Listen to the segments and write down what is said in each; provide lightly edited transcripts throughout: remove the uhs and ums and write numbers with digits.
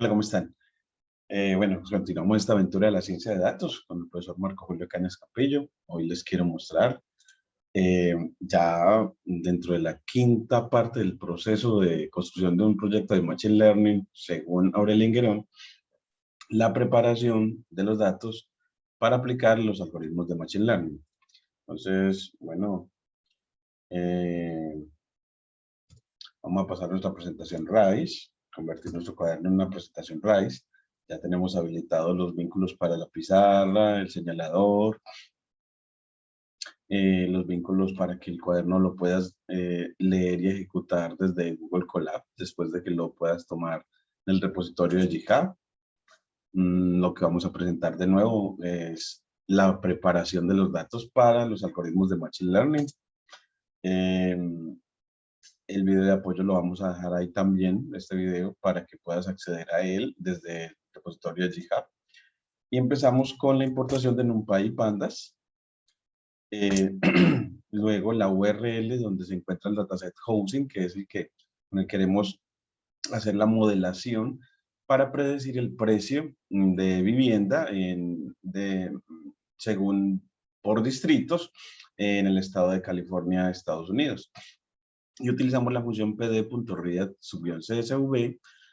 Hola, ¿cómo están? Bueno, pues continuamos esta aventura de la ciencia de datos con el profesor Marco Julio Cañas Campillo. Hoy les quiero mostrar ya dentro de la quinta parte del proceso de construcción de un proyecto de Machine Learning, según Aurelien Guerón, la preparación de los datos para aplicar los algoritmos de Machine Learning. Entonces, bueno, eh, vamos a pasar nuestra presentación RAIS, convertir nuestro cuaderno en una presentación RAIS. Ya tenemos habilitados los vínculos para la pizarra, el señalador, los vínculos para que el cuaderno lo puedas leer y ejecutar desde Google Colab, después de que lo puedas tomar en el repositorio de GitHub. Lo que vamos a presentar de nuevo es la preparación de los datos para los algoritmos de Machine Learning. El video de apoyo lo vamos a dejar ahí también, este video, para que puedas acceder a él desde el repositorio de GitHub. Y empezamos con la importación de NumPy y Pandas. Luego la URL donde se encuentra el dataset housing, que es el que con el queremos hacer la modelación para predecir el precio de vivienda según por distritos en el estado de California, Estados Unidos. Y utilizamos la función pd.read_csv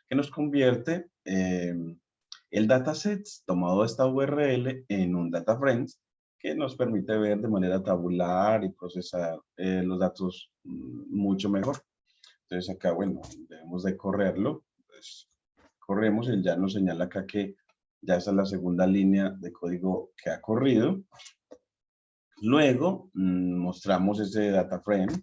que nos convierte el dataset tomado de esta URL en un data frames que nos permite ver de manera tabular y procesar los datos mucho mejor. Entonces acá, bueno, debemos de correrlo. Pues, corremos, él ya nos señala acá que ya esa es la segunda línea de código que ha corrido. Luego mostramos ese data frame.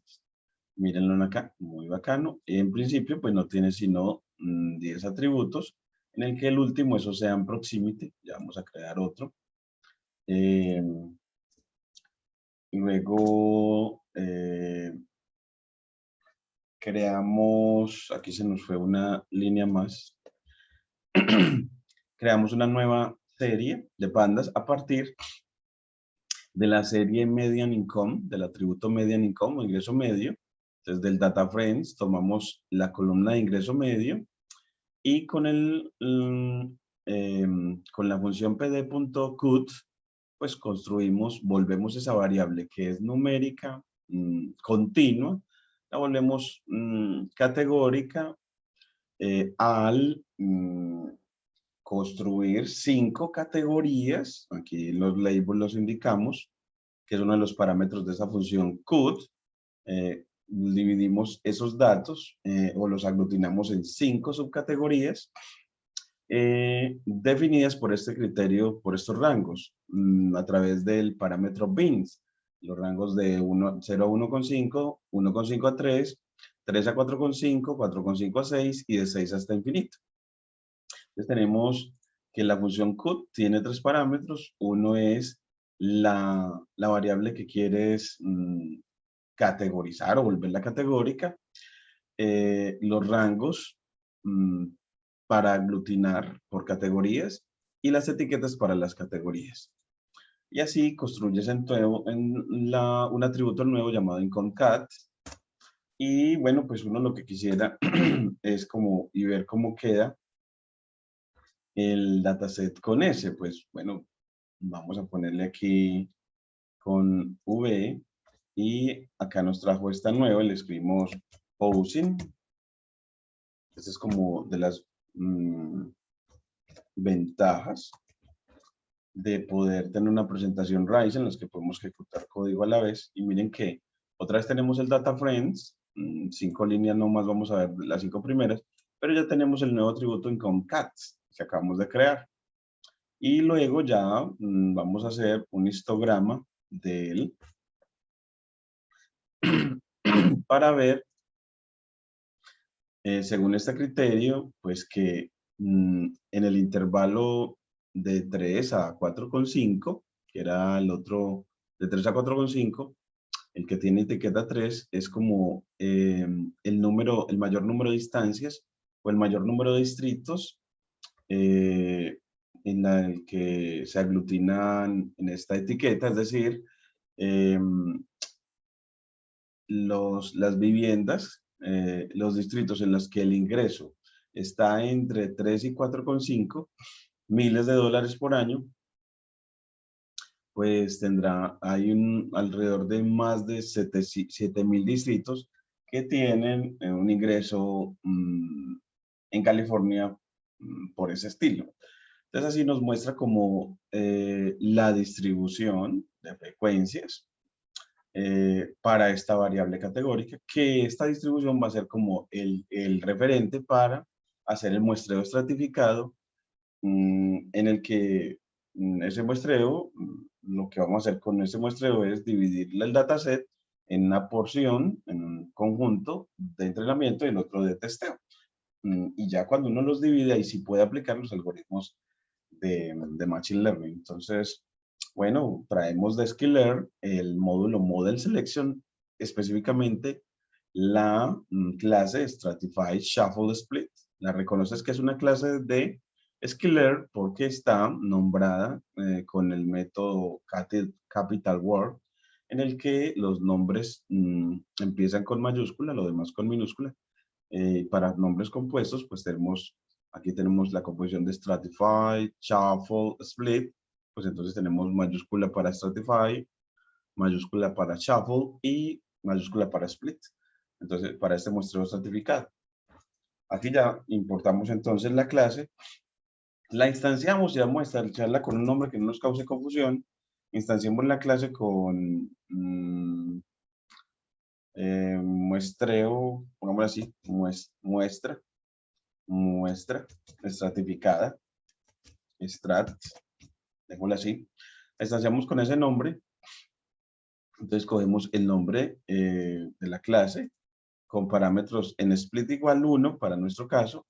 Mírenlo acá, muy bacano. En principio, pues no tiene sino 10 atributos, en el que el último es Ocean Proximity. Ya vamos a crear otro. Luego creamos, aquí se nos fue una línea más. Creamos una nueva serie de pandas a partir de la serie Median Income, del atributo Median Income o ingreso medio. Entonces, del data frames tomamos la columna de ingreso medio y con con la función pd.cut, pues volvemos esa variable que es numérica, continua, la volvemos categórica al construir 5 categorías. Aquí los labels los indicamos, que es uno de los parámetros de esa función cut. Dividimos esos datos o los aglutinamos en 5 subcategorías definidas por este criterio, por estos rangos, a través del parámetro bins. Los rangos de 0 a 1,5, 1,5 a 3, 3 a 4,5, 4,5 a 6 y de 6 hasta infinito. Entonces tenemos que la función cut tiene 3 parámetros. Uno es la variable que quieres categorizar o volverla categórica, los rangos para aglutinar por categorías y las etiquetas para las categorías. Y así construyes un atributo nuevo llamado IncomeCat. Y bueno, pues uno lo que quisiera es y ver cómo queda el dataset con ese. Pues bueno, vamos a ponerle aquí con V y acá nos trajo esta nueva, le escribimos housing. Esta es como de las ventajas de poder tener una presentación RAIS en las que podemos ejecutar código a la vez. Y miren que otra vez tenemos el data frames, 5 líneas nomás, vamos a ver las 5 primeras, pero ya tenemos el nuevo atributo IncomeCats que acabamos de crear. Y luego ya vamos a hacer un histograma de él para ver, según este criterio, pues que en el intervalo de 3 a 4,5, que era el otro de 3 a 4,5, el que tiene etiqueta 3 es como el mayor número de instancias o el mayor número de distritos en el que se aglutinan en esta etiqueta, es decir, las viviendas, los distritos en los que el ingreso está entre 3 y 4,5 miles de dólares por año, pues hay alrededor de más de 7,000 distritos que tienen un ingreso en California por ese estilo. Entonces así nos muestra como la distribución de frecuencias para esta variable categórica, que esta distribución va a ser como el referente para hacer el muestreo estratificado en el que ese muestreo, lo que vamos a hacer con ese muestreo es dividir el dataset en una porción, en un conjunto de entrenamiento y el otro de testeo. Y ya cuando uno los divide, ahí sí puede aplicar los algoritmos de Machine Learning. Entonces, bueno, traemos de Sklearn el módulo Model Selection, específicamente la clase Stratified Shuffle Split. La reconoces que es una clase de Sklearn porque está nombrada con el método Capital Word, en el que los nombres empiezan con mayúscula, lo demás con minúscula. Para nombres compuestos, pues aquí tenemos la composición de Stratify, Shuffle, Split. Pues entonces tenemos mayúscula para Stratify, mayúscula para Shuffle y mayúscula para Split. Entonces, para este muestreo estratificado. Aquí ya importamos entonces la clase, la instanciamos y vamos a establecerla con un nombre que no nos cause confusión. Instanciamos la clase con muestreo, pongámoslo así, muestra estratificada, strat, dejémoslo así. Estanciamos con ese nombre. Entonces cogemos el nombre de la clase con parámetros en split igual 1 para nuestro caso,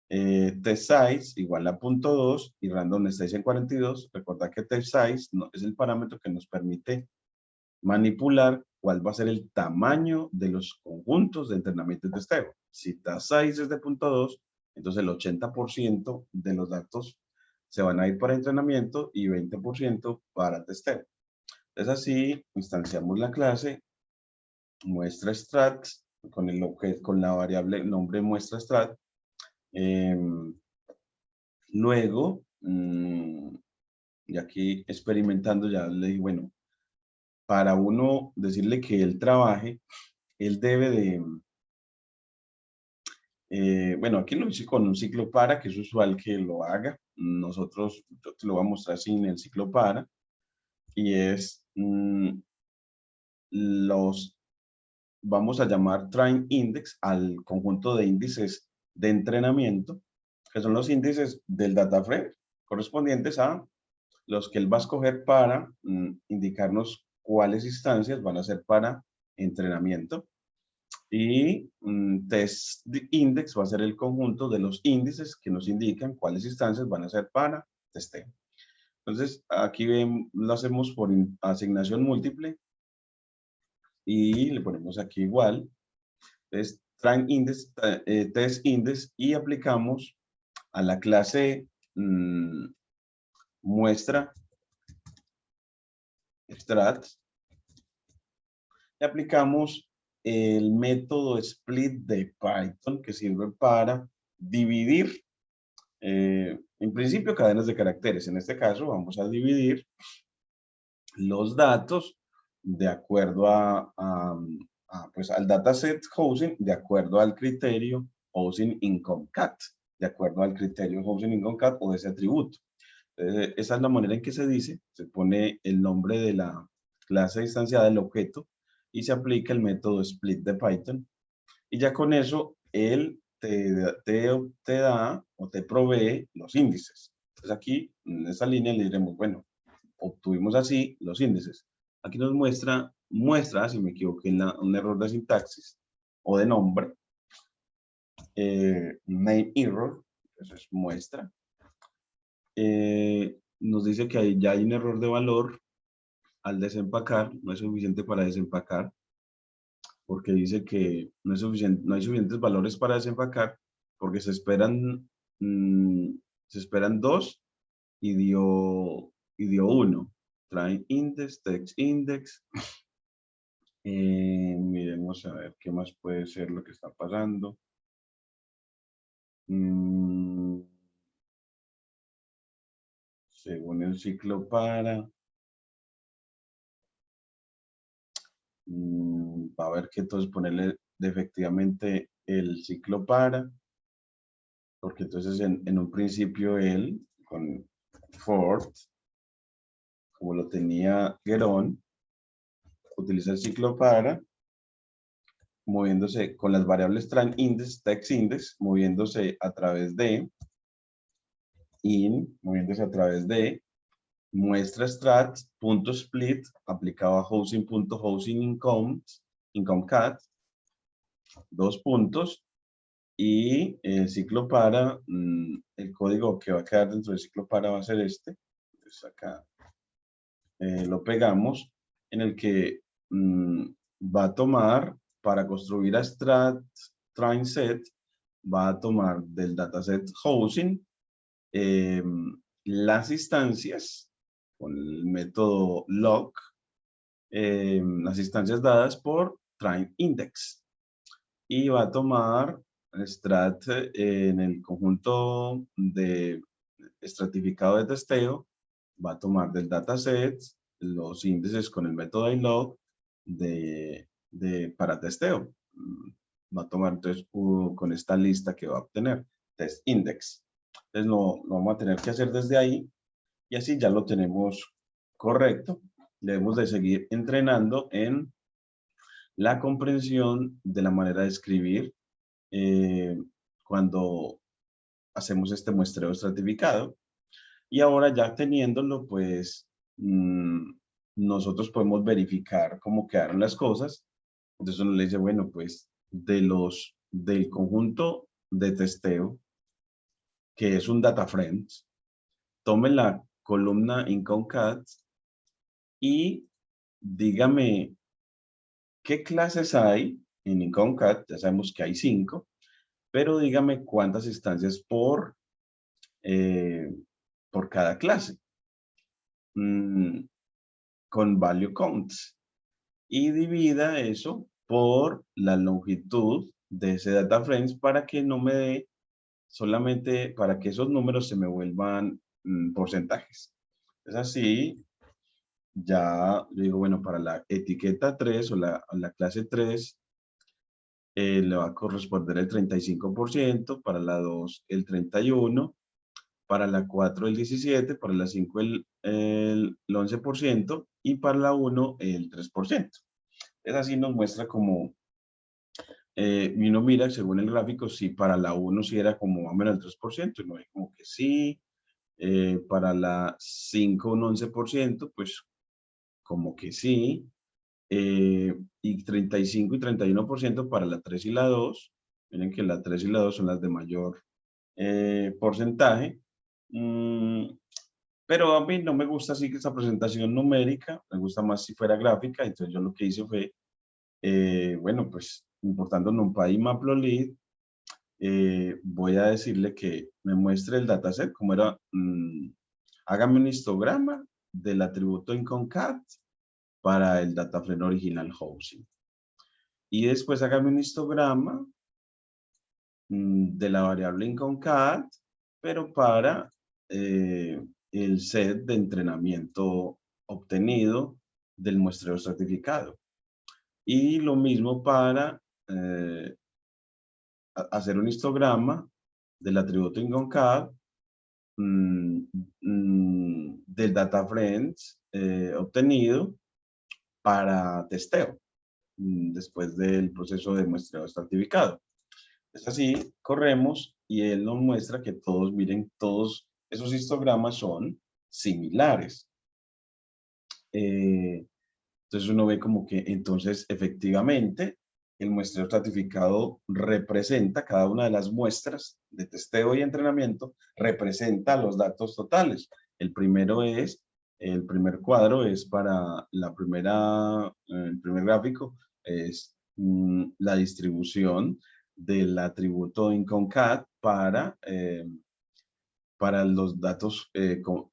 test size igual a 0.2 y random station 42. Recuerda que test size es el parámetro que nos permite manipular cuál va a ser el tamaño de los conjuntos de entrenamiento y testeo. Si test size es de 0.2, entonces el 80% de los datos se van a ir para entrenamiento y 20% para testeo. Entonces así instanciamos la clase muestra strat con la variable nombre muestra strat. Luego, y aquí experimentando ya le digo, bueno, para uno decirle que él trabaje, él debe de, bueno, aquí lo hice con un ciclo para, que es usual que lo haga. Nosotros, yo te lo voy a mostrar sin el ciclo para, y es vamos a llamar train index al conjunto de índices de entrenamiento, que son los índices del data frame, correspondientes a los que él va a escoger para indicarnos cuáles instancias van a ser para entrenamiento. Y test index va a ser el conjunto de los índices que nos indican cuáles instancias van a ser para testeo. Entonces, aquí lo hacemos por asignación múltiple y le ponemos aquí igual. Entonces, train index, test index y aplicamos a la clase muestra strat. Y aplicamos el método split de Python que sirve para dividir, en principio, cadenas de caracteres. En este caso, vamos a dividir los datos de acuerdo pues, al dataset housing, de acuerdo al criterio housing income cat, de acuerdo al criterio housing income cat o de ese atributo. Esa es la manera en que se dice, se pone el nombre de la clase instanciada del objeto y se aplica el método split de Python. Y ya con eso, él te da o te provee los índices. Entonces aquí, en esta línea, le diremos, bueno, obtuvimos así los índices. Aquí nos muestra, si me equivoqué, un error de sintaxis o de nombre, name error, eso es muestra. Nos dice que ya hay un error de valor al desempacar, no es suficiente para desempacar, porque dice que no hay suficientes valores para desempacar, porque se esperan 2 y dio 1. Trae index, text index. Miremos a ver qué más puede ser lo que está pasando. mm, según el ciclo para, va a haber que entonces ponerle efectivamente el ciclo para, porque entonces en un principio él, con for, como lo tenía Gerón, utiliza el ciclo para, moviéndose con las variables tran index, text index, moviéndose a través de moviéndose a través de muestra strat, punto split, aplicado a housing, punto housing income, income cat, dos puntos, y el ciclo para, el código que va a quedar dentro del ciclo para va a ser este. Entonces acá lo pegamos, en el que va a tomar, para construir a strat train set, va a tomar del dataset housing las instancias con el método log, las instancias dadas por train index, y va a tomar strat en el conjunto de estratificado de testeo, va a tomar del dataset los índices con el método ilog para testeo. Va a tomar entonces con esta lista que va a obtener, test index. Entonces lo vamos a tener que hacer desde ahí, y así ya lo tenemos correcto. Debemos de seguir entrenando en la comprensión de la manera de escribir cuando hacemos este muestreo estratificado. Y ahora ya teniéndolo, pues nosotros podemos verificar cómo quedaron las cosas. Entonces uno le dice, bueno, pues del conjunto de testeo, que es un data frames, tome la columna income cat y dígame qué clases hay en income cat. Ya sabemos que hay 5, pero dígame cuántas instancias eh, por cada clase. Con value counts, y divida eso por la longitud de ese data frames para que no me dé solamente, para que esos números se me vuelvan porcentajes. Es así, ya yo digo, bueno, para la etiqueta 3 o la clase 3 le va a corresponder el 35%, para la 2 el 31%, para la 4 el 17%, para la 5 el 11%, y para la 1 el 3%. Es así, nos muestra como, y uno mira según el gráfico, si para la 1 sí era como más o menos el 3%, y no es como que sí, para la 5 un 11%, pues como que sí, y 35 y 31% para la 3 y la 2. Miren que la 3 y la 2 son las de mayor porcentaje. Pero a mí no me gusta así que esa presentación numérica, me gusta más si fuera gráfica. Entonces yo lo que hice fue, bueno, pues importando NumPy y Matplotlib, voy a decirle que me muestre el dataset, como era, hágame un histograma del atributo IncomeCat para el DataFrame original housing. Y después hágame un histograma de la variable IncomeCat, pero para el set de entrenamiento obtenido del muestreo certificado. Y lo mismo para hacer un histograma del atributo IncomeCat del data frames obtenido para testeo después del proceso de muestreo estratificado. Es así, corremos y él nos muestra que todos, miren, todos esos histogramas son similares. Entonces uno ve como que entonces efectivamente el muestreo estratificado representa cada una de las muestras de testeo y entrenamiento, representa los datos totales. El primer cuadro es para el primer gráfico es la distribución del atributo IncomeCat para los datos,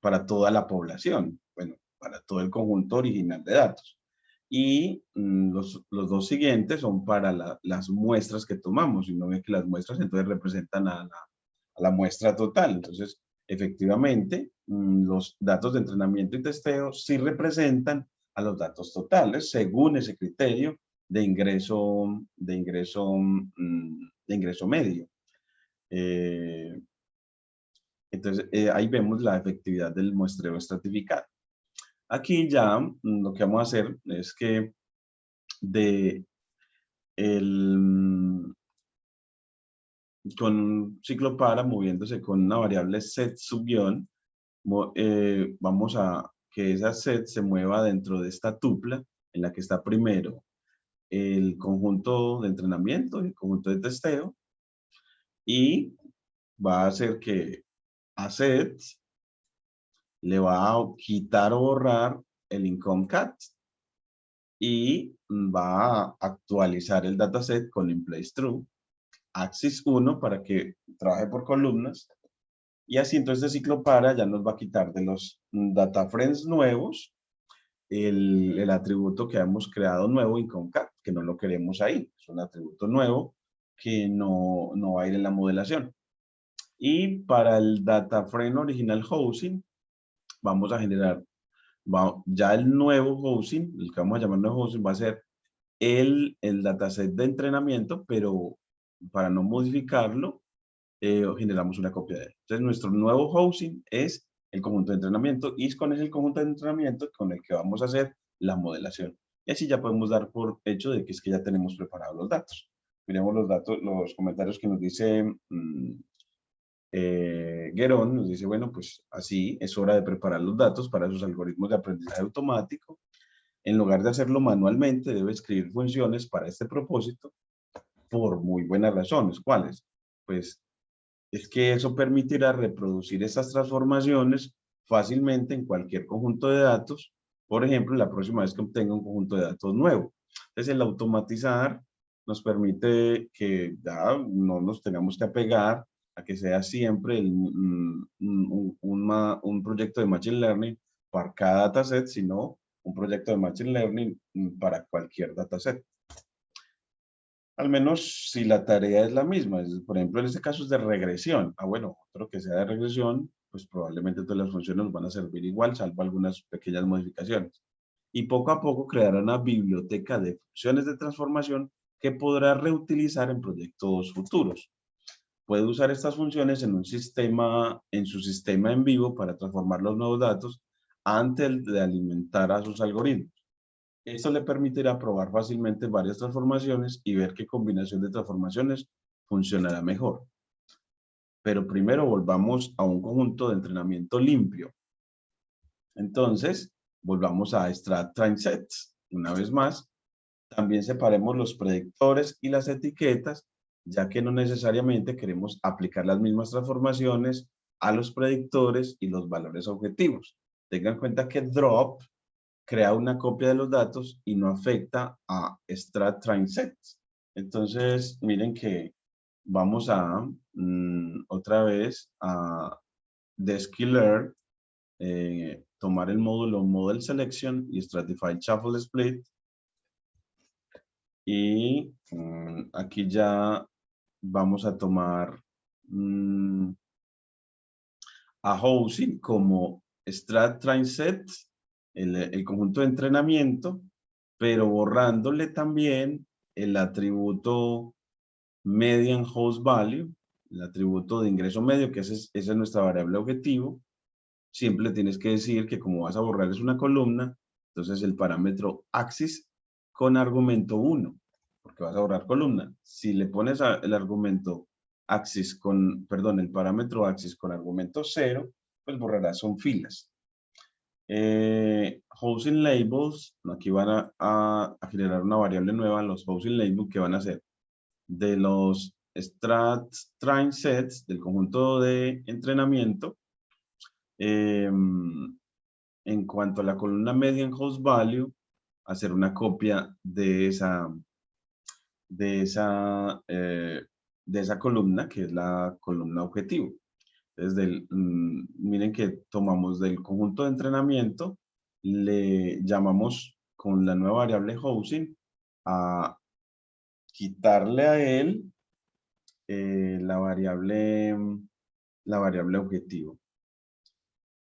para toda la población, bueno, para todo el conjunto original de datos. Y los dos siguientes son para las muestras que tomamos, y uno ve que las muestras entonces representan a la muestra total. Entonces, efectivamente, los datos de entrenamiento y testeo sí representan a los datos totales según ese criterio de ingreso medio. Entonces, ahí vemos la efectividad del muestreo estratificado. Aquí ya lo que vamos a hacer es que con un ciclo para moviéndose con una variable set subguión, vamos a que esa set se mueva dentro de esta tupla en la que está primero el conjunto de entrenamiento y el conjunto de testeo, y va a hacer que a set le va a quitar o borrar el income cat y va a actualizar el dataset con inplace true, axis 1 para que trabaje por columnas, y así entonces el ciclo para ya nos va a quitar de los data frames nuevos el atributo que hemos creado nuevo, income cat, que no lo queremos ahí, es un atributo nuevo que no va a ir en la modelación. Y para el data frame original housing, vamos a generar ya el nuevo housing, el que vamos a llamar nuevo housing, va a ser el dataset de entrenamiento, pero para no modificarlo, generamos una copia de él. Entonces, nuestro nuevo housing es el conjunto de entrenamiento y con ese el conjunto de entrenamiento con el que vamos a hacer la modelación. Y así ya podemos dar por hecho de que es que ya tenemos preparados los datos. Miremos los datos, los comentarios que nos dice Guerón, nos dice, bueno, pues así es hora de preparar los datos para sus algoritmos de aprendizaje automático. En lugar de hacerlo manualmente, debe escribir funciones para este propósito por muy buenas razones. ¿Cuáles? Pues es que eso permitirá reproducir estas transformaciones fácilmente en cualquier conjunto de datos. Por ejemplo, la próxima vez que obtenga un conjunto de datos nuevo. Entonces, el automatizar nos permite que ya no nos tengamos que apegar a que sea siempre un proyecto de Machine Learning para cada dataset, sino un proyecto de Machine Learning para cualquier dataset. Al menos si la tarea es la misma. Por ejemplo, en este caso es de regresión. Bueno, otro que sea de regresión, pues probablemente todas las funciones nos van a servir igual, salvo algunas pequeñas modificaciones. Y poco a poco creará una biblioteca de funciones de transformación que podrá reutilizar en proyectos futuros. Puede usar estas funciones en su sistema en vivo para transformar los nuevos datos antes de alimentar a sus algoritmos. Esto le permitirá probar fácilmente varias transformaciones y ver qué combinación de transformaciones funcionará mejor. Pero primero volvamos a un conjunto de entrenamiento limpio. Entonces, volvamos a strat train sets. Una vez más, también separemos los predictores y las etiquetas, ya que no necesariamente queremos aplicar las mismas transformaciones a los predictores y los valores objetivos. Tengan en cuenta que drop crea una copia de los datos y no afecta a strat train sets. Entonces, miren que vamos a otra vez a Deskylearn, tomar el módulo Model Selection y Stratified Shuffle Split. Y aquí ya vamos a tomar a Housing como strat train set, el conjunto de entrenamiento, pero borrándole también el atributo median host value, el atributo de ingreso medio, que esa es nuestra variable objetivo. Siempre tienes que decir que como vas a borrar es una columna, entonces el parámetro axis con argumento 1, porque vas a borrar columna. Si le pones el argumento axis el parámetro axis con argumento 0, pues borrarás son filas. Housing labels, aquí van a generar una variable nueva, los housing labels que van a ser de los strat train sets del conjunto de entrenamiento. En cuanto a la columna median host value, hacer una copia de esa columna, que es la columna objetivo. Entonces, miren que tomamos del conjunto de entrenamiento, le llamamos con la nueva variable housing a quitarle a él la variable la variable objetivo.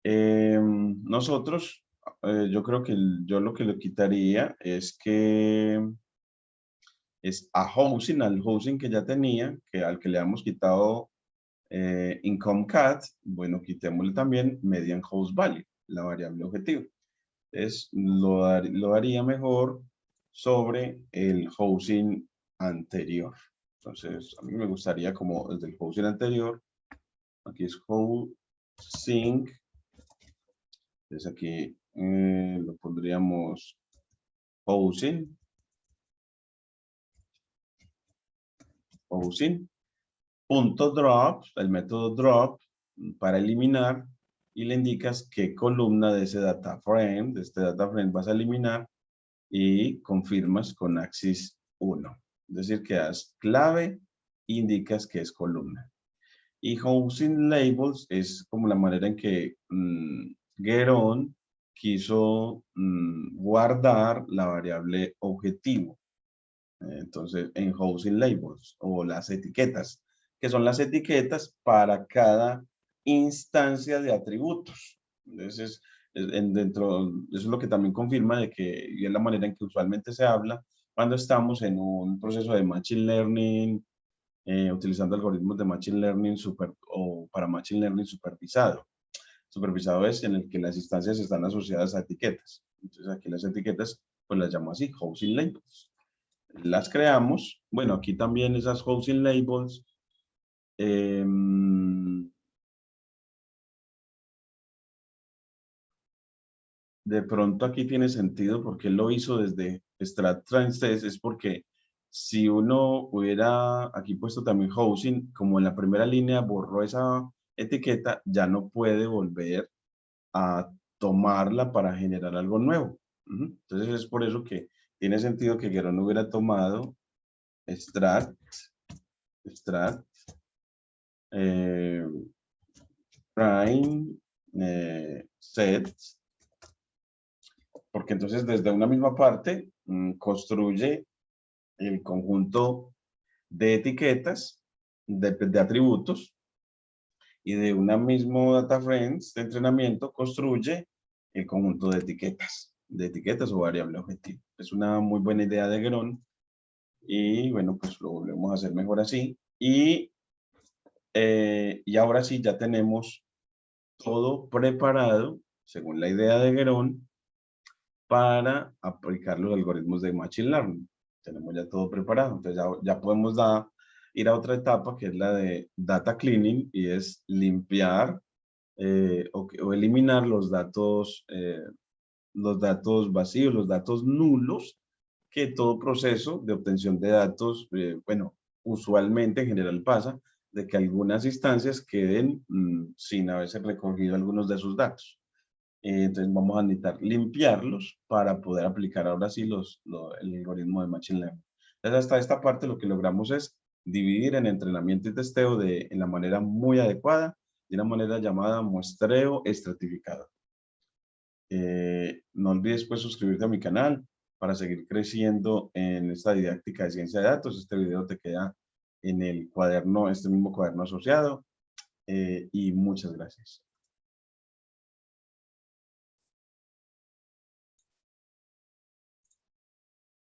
Nosotros, yo creo que yo lo que le quitaría es que es a housing, al housing que ya tenía, que al que le hemos quitado income cat, bueno, quitémosle también median house value, la variable objetivo. Entonces, lo haría mejor sobre el housing anterior. Entonces, a mí me gustaría como desde el housing anterior, aquí es housing, entonces aquí lo pondríamos housing, punto drop, el método drop para eliminar y le indicas qué columna de ese data frame, de este data frame vas a eliminar y confirmas con axis 1. Es decir, que das clave, indicas que es columna. Y housing labels es como la manera en que Geron quiso guardar la variable objetivo. Entonces, en housing labels o las etiquetas, que son las etiquetas para cada instancia de atributos. Entonces, eso es lo que también confirma de que, y es la manera en que usualmente se habla cuando estamos en un proceso de machine learning, utilizando algoritmos de machine learning o para machine learning supervisado. Supervisado es en el que las instancias están asociadas a etiquetas. Entonces, aquí las etiquetas, pues las llamo así, housing labels. Las creamos. Bueno, aquí también esas housing labels. De pronto aquí tiene sentido porque él lo hizo desde Strat Transist, es porque si uno hubiera aquí puesto también housing, como en la primera línea borró esa etiqueta, ya no puede volver a tomarla para generar algo nuevo. Entonces es por eso que tiene sentido que Geron hubiera tomado Strat, eh, prime, set, porque entonces desde una misma parte construye el conjunto de etiquetas, de atributos, y de una mismo data frames de entrenamiento construye el conjunto de etiquetas o variable objetivo. Es una muy buena idea de Geron y bueno, pues lo volvemos a hacer mejor así. Y ahora sí ya tenemos todo preparado, según la idea de Geron, para aplicar los algoritmos de Machine Learning. Tenemos ya todo preparado, entonces ya podemos ir a otra etapa que es la de Data Cleaning y es limpiar o eliminar los datos vacíos, los datos nulos, que todo proceso de obtención de datos, bueno, usualmente en general pasa, de que algunas instancias queden sin haberse recogido algunos de sus datos. Entonces vamos a necesitar limpiarlos para poder aplicar ahora sí el algoritmo de Machine Learning. Entonces hasta esta parte lo que logramos es dividir en entrenamiento y testeo en la manera muy adecuada, de una manera llamada muestreo estratificado. No olvides pues suscribirte a mi canal para seguir creciendo en esta didáctica de ciencia de datos. Este video te queda en el cuaderno, este mismo cuaderno asociado y muchas gracias.